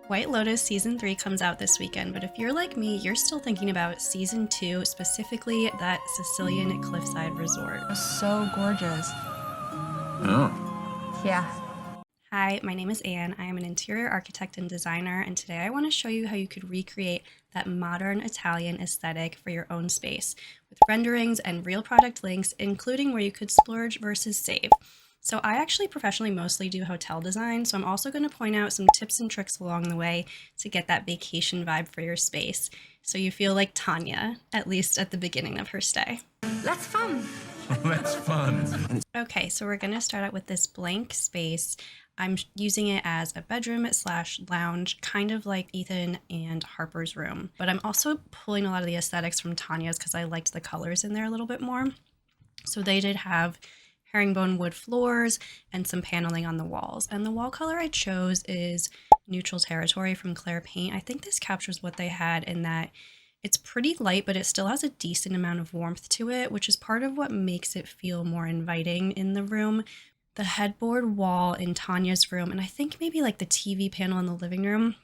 White Lotus Season 3 comes out this weekend, but if you're like me, you're still thinking about Season 2, specifically that Sicilian cliffside resort. So gorgeous. Oh. Yeah. Hi, my name is Anne. I am an interior architect and designer, and today I want to show you how you could recreate that modern Italian aesthetic for your own space with renderings and real product links, including where you could splurge versus save. So I actually professionally mostly do hotel design, so I'm also going to point out some tips and tricks along the way to get that vacation vibe for your space, so you feel like Tanya, at least at the beginning of her stay. That's fun. That's fun. Okay, so we're going to start out with this blank space. I'm using it as a bedroom slash lounge, kind of like Ethan and Harper's room. But I'm also pulling a lot of the aesthetics from Tanya's because I liked the colors in there a little bit more. So they did have herringbone wood floors and some paneling on the walls. And the wall color I chose is Neutral Territory from Claire Paint. I think this captures what they had in that it's pretty light, but it still has a decent amount of warmth to it, which is part of what makes it feel more inviting in the room. The headboard wall in Tanya's room, and I think maybe like the TV panel in the living room,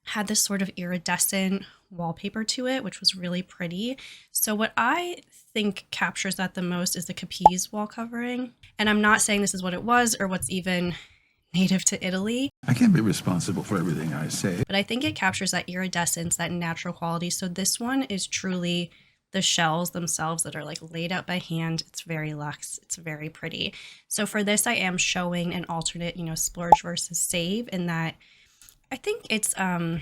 had this sort of iridescent wallpaper to it, which was really pretty. So what I think captures that the most is the Capiz wall covering. And I'm not saying this is what it was or what's even native to Italy, I can't be responsible for everything I say. but I think it captures that iridescence, that natural quality. So this one is truly the shells themselves that are like laid out by hand. It's very luxe. It's very pretty. So for this, I am showing an alternate, splurge versus save in that I think it's, oh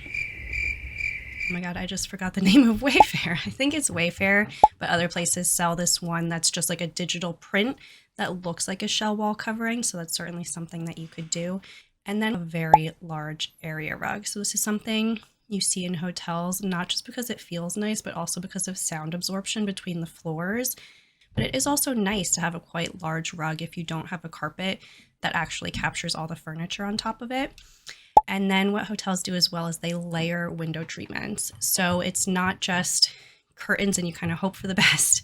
my God, I just forgot the name of Wayfair. I think it's Wayfair, but other places sell this one that's just like a digital print that looks like a shell wall covering. So that's certainly something that you could do. And then a very large area rug. So this is something you see in hotels, not just because it feels nice, but also because of sound absorption between the floors. But it is also nice to have a quite large rug if you don't have a carpet that actually captures all the furniture on top of it. And then what hotels do as well is they layer window treatments. So it's not just curtains and you kind of hope for the best.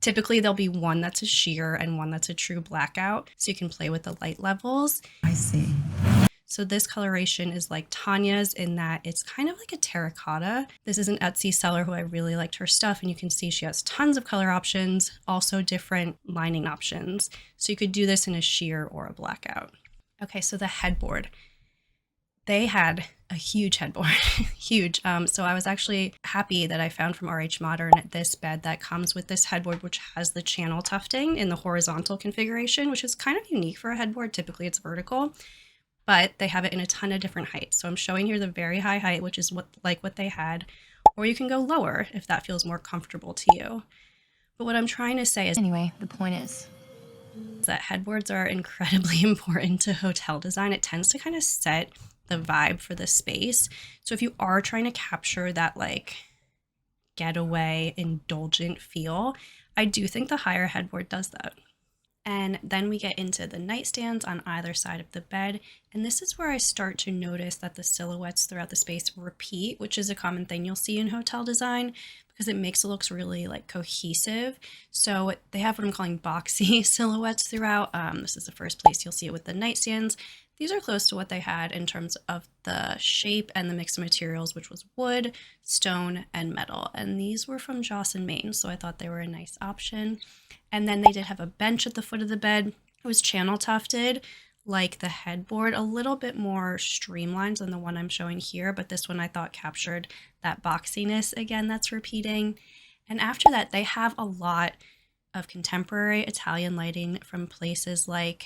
Typically there'll be one that's a sheer and one that's a true blackout. So you can play with the light levels. I see. So this coloration is like Tanya's in that it's kind of like a terracotta. This is an Etsy seller who I really liked her stuff, and you can see she has tons of color options, also different lining options. So you could do this in a sheer or a blackout. Okay, so the headboard. They had a huge headboard, huge. So I was actually happy that I found from RH Modern this bed that comes with this headboard, which has the channel tufting in the horizontal configuration, which is kind of unique for a headboard. Typically it's vertical, but they have it in a ton of different heights. So I'm showing here the very high height, which is what they had, or you can go lower if that feels more comfortable to you. But what I'm trying to say is, Anyway, the point is that headboards are incredibly important to hotel design. It tends to kind of set the vibe for the space. So if you are trying to capture that like getaway, indulgent feel, I do think the higher headboard does that. And then we get into the nightstands on either side of the bed. And this is where I start to notice that the silhouettes throughout the space repeat, which is a common thing you'll see in hotel design because it makes it look really like cohesive. So they have what I'm calling boxy silhouettes throughout. This is the first place you'll see it with the nightstands. These are close to what they had in terms of the shape and the mix of materials, which was wood, stone, and metal. And these were from Joss and Main, so I thought they were a nice option. And then they did have a bench at the foot of the bed. It was channel tufted, like the headboard, a little bit more streamlined than the one I'm showing here, but this one I thought captured that boxiness again that's repeating. And after that, they have a lot of contemporary Italian lighting from places like,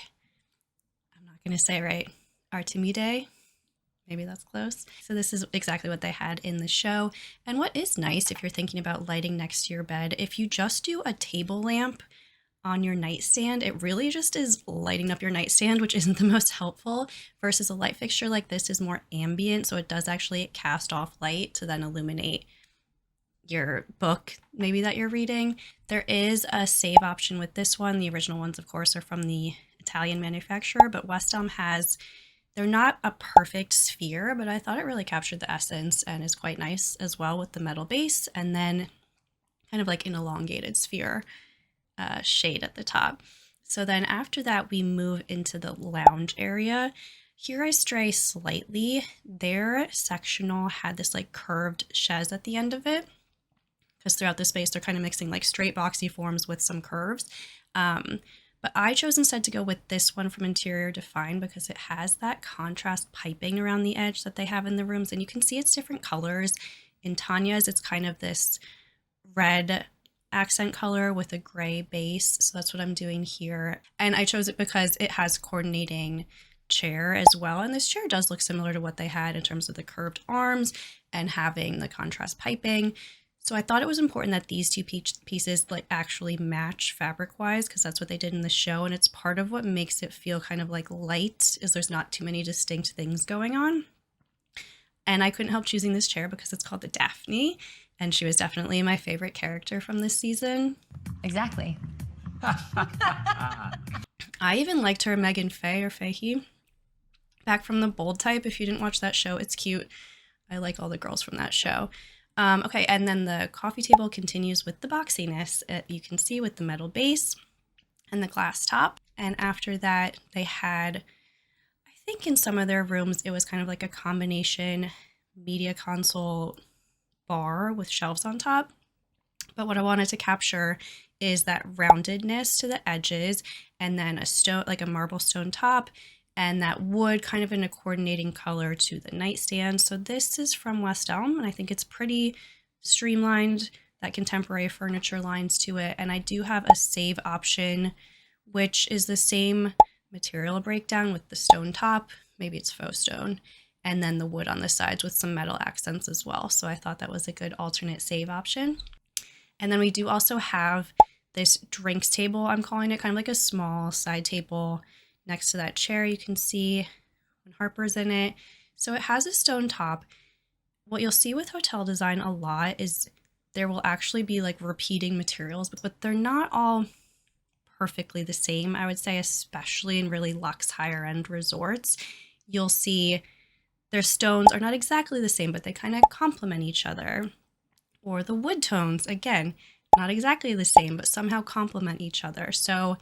going to say right, Artemide. Maybe that's close. So this is exactly what they had in the show. And what is nice if you're thinking about lighting next to your bed, if you just do a table lamp on your nightstand, it really just is lighting up your nightstand, which isn't the most helpful, versus a light fixture like this is more ambient. So it does actually cast off light to then illuminate your book maybe that you're reading. There is a save option with this one. The original ones, of course, are from the Italian manufacturer, but West Elm they're not a perfect sphere, but I thought it really captured the essence and is quite nice as well with the metal base and then kind of like an elongated sphere shade at the top. So then after that, we move into the lounge area. Here I stray slightly. Their sectional had this like curved chaise at the end of it, because throughout the space they're kind of mixing like straight boxy forms with some curves. But I chose instead to go with this one from Interior Define because it has that contrast piping around the edge that they have in the rooms, and you can see it's different colors. In Tanya's, it's kind of this red accent color with a gray base, so that's what I'm doing here. And I chose it because it has coordinating chair as well, and this chair does look similar to what they had in terms of the curved arms and having the contrast piping. So I thought it was important that these two pieces like actually match fabric wise, because that's what they did in the show, and it's part of what makes it feel kind of like light, is there's not too many distinct things going on. And I couldn't help choosing this chair because it's called the Daphne, and she was definitely my favorite character from this season. Exactly. I even liked her Megan Faye or Fahey back from the Bold Type. If you didn't watch that show, it's cute. I like all the girls from that show. Okay, and then the coffee table continues with the boxiness. You can see with the metal base and the glass top. And after that, they had, I think in some of their rooms, it was kind of like a combination media console bar with shelves on top. But what I wanted to capture is that roundedness to the edges, and then a stone, like a marble stone top, and that wood kind of in a coordinating color to the nightstand. So this is from West Elm, and I think it's pretty streamlined, that contemporary furniture lines to it. And I do have a save option, which is the same material breakdown with the stone top, maybe it's faux stone, and then the wood on the sides with some metal accents as well. So I thought that was a good alternate save option. And then we do also have this drinks table, I'm calling it, kind of like a small side table next to that chair. You can see when Harper's in it. So it has a stone top. What you'll see with hotel design a lot is there will actually be like repeating materials, but they're not all perfectly the same. I would say, especially in really luxe higher end resorts, you'll see their stones are not exactly the same, but they kind of complement each other. Or the wood tones, again, not exactly the same, but somehow complement each other. So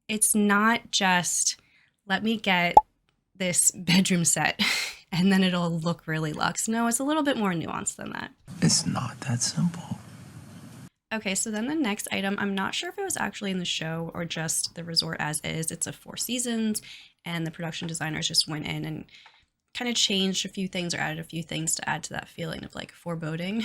it's not just, let me get this bedroom set and then it'll look really luxe. No, it's a little bit more nuanced than that. It's not that simple. Okay, so then the next item, I'm not sure if it was actually in the show or just the resort as is. It's a Four Seasons, and the production designers just went in and kind of changed a few things or added a few things to add to that feeling of like foreboding.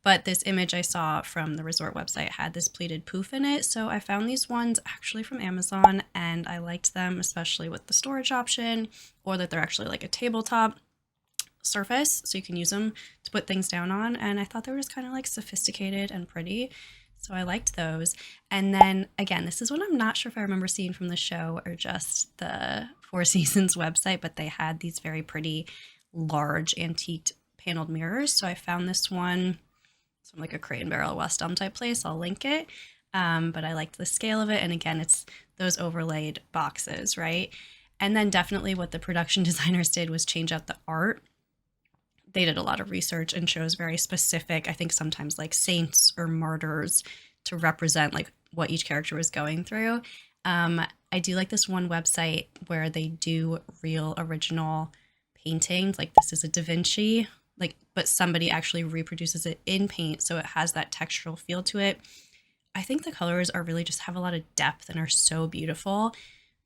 But this image I saw from the resort website had this pleated poof in it. So I found these ones actually from Amazon, and I liked them, especially with the storage option, or that they're actually like a tabletop surface, so you can use them to put things down on. And I thought they were just kind of like sophisticated and pretty. So I liked those. And then again, this is one I'm not sure if I remember seeing from the show or just the Four Seasons website, but they had these very pretty large antiqued paneled mirrors. So I found this one from like a Crate and Barrel West Elm type place. I'll link it. But I liked the scale of it. And again, it's those overlaid boxes, right? And then definitely what the production designers did was change out the art. They did a lot of research and chose very specific, I think sometimes like saints or martyrs to represent like what each character was going through. I do like this one website where they do real original paintings. Like this is a Da Vinci, like, but somebody actually reproduces it in paint. So it has that textural feel to it. I think the colors are really just have a lot of depth and are so beautiful.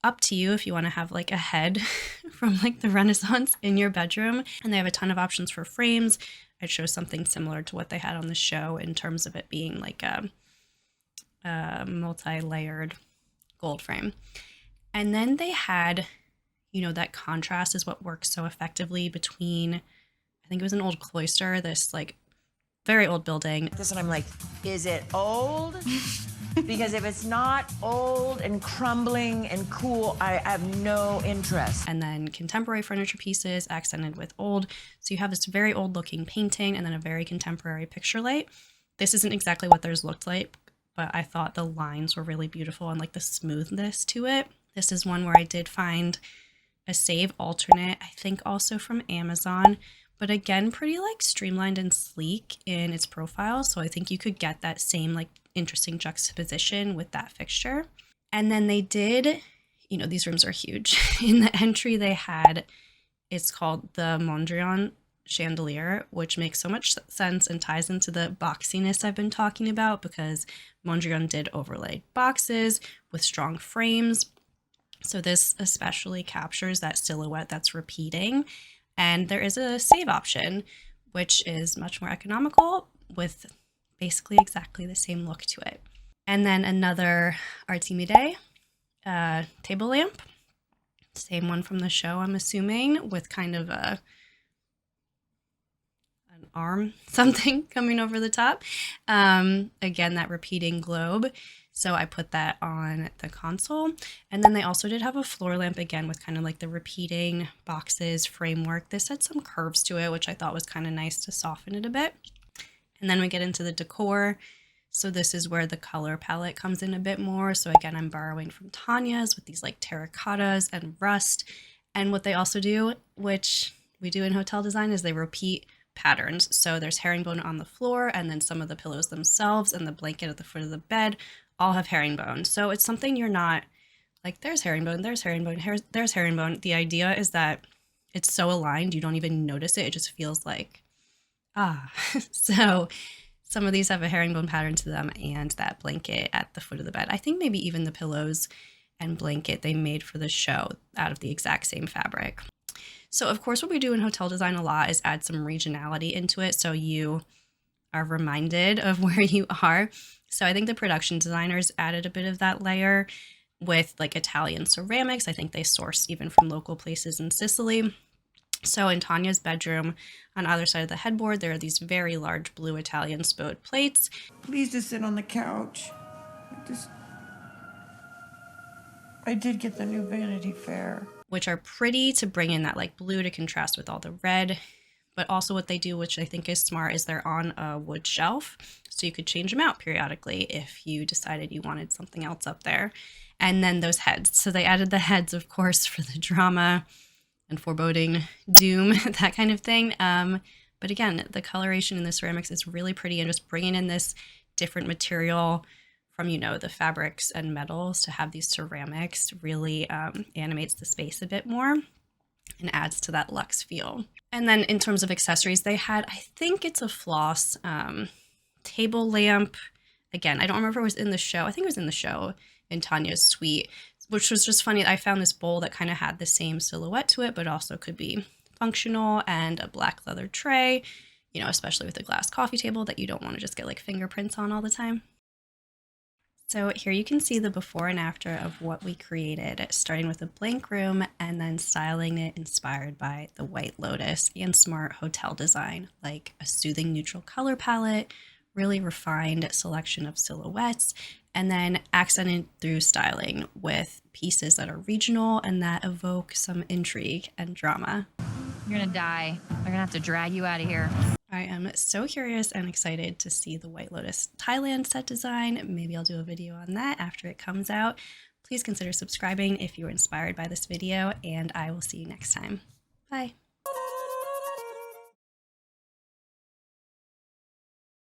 Up to you if you want to have like a head from like the Renaissance in your bedroom. And they have a ton of options for frames. I chose something similar to what they had on the show in terms of it being like a multi-layered gold frame. And then they had, you know, that contrast is what works so effectively between, I think it was an old cloister, this like very old building. This one I'm like, is it old? Because if it's not old and crumbling and cool, I have no interest. And then contemporary furniture pieces accented with old. So you have this very old looking painting and then a very contemporary picture light. This isn't exactly what theirs looked like, but I thought the lines were really beautiful and like the smoothness to it. This is one where I did find a save alternate, I think also from Amazon, but again, pretty like streamlined and sleek in its profile. So I think you could get that same like interesting juxtaposition with that fixture. And then they did you know, these rooms are huge. In the entry they had, it's called the Mondrian chandelier, which makes so much sense and ties into the boxiness I've been talking about, because Mondrian did overlay boxes with strong frames. So this especially captures that silhouette that's repeating. And there is a save option, which is much more economical with basically exactly the same look to it. And then another Artemide table lamp. Same one from the show, I'm assuming, with kind of an arm something coming over the top. Again, that repeating globe. So I put that on the console. And then they also did have a floor lamp, again, with kind of like the repeating boxes framework. This had some curves to it, which I thought was kind of nice to soften it a bit. And then we get into the decor. So this is where the color palette comes in a bit more. So again, I'm borrowing from Tanya's with these like terracottas and rust. And what they also do, which we do in hotel design, is they repeat patterns. So there's herringbone on the floor, and then some of the pillows themselves and the blanket at the foot of the bed all have herringbone. So it's something you're not like, there's herringbone, there's herringbone, there's herringbone. The idea is that it's so aligned, you don't even notice it. It just feels like, ah. So some of these have a herringbone pattern to them, and that blanket at the foot of the bed. I think maybe even the pillows and blanket they made for the show out of the exact same fabric. So of course, what we do in hotel design a lot is add some regionality into it, so you are reminded of where you are. So I think the production designers added a bit of that layer with like Italian ceramics. I think they sourced even from local places in Sicily. So in Tanya's bedroom, on either side of the headboard, there are these very large blue Italian spode plates. Please just sit on the couch. I did get the new Vanity Fair, which are pretty to bring in that like blue to contrast with all the red. But also what they do, which I think is smart, is they're on a wood shelf. So you could change them out periodically if you decided you wanted something else up there. And then those heads. So they added the heads, of course, for the drama and foreboding doom, that kind of thing. But again, the coloration in the ceramics is really pretty, and just bringing in this different material from, you know, the fabrics and metals to have these ceramics really animates the space a bit more and adds to that luxe feel. And then in terms of accessories, they had, I think it's a floss table lamp. Again, I don't remember if it was in the show. I think it was in the show in Tanya's suite, which was just funny. I found this bowl that kind of had the same silhouette to it, but also could be functional, and a black leather tray, you know, especially with a glass coffee table that you don't want to just get like fingerprints on all the time. So here you can see the before and after of what we created, starting with a blank room and then styling it inspired by the White Lotus and smart hotel design, like a soothing neutral color palette, really refined selection of silhouettes, and then accented through styling with pieces that are regional and that evoke some intrigue and drama. You're gonna die. They're gonna have to drag you out of here. I am so curious and excited to see the White Lotus Thailand set design. Maybe I'll do a video on that after it comes out. Please consider subscribing if you were inspired by this video, and I will see you next time. Bye.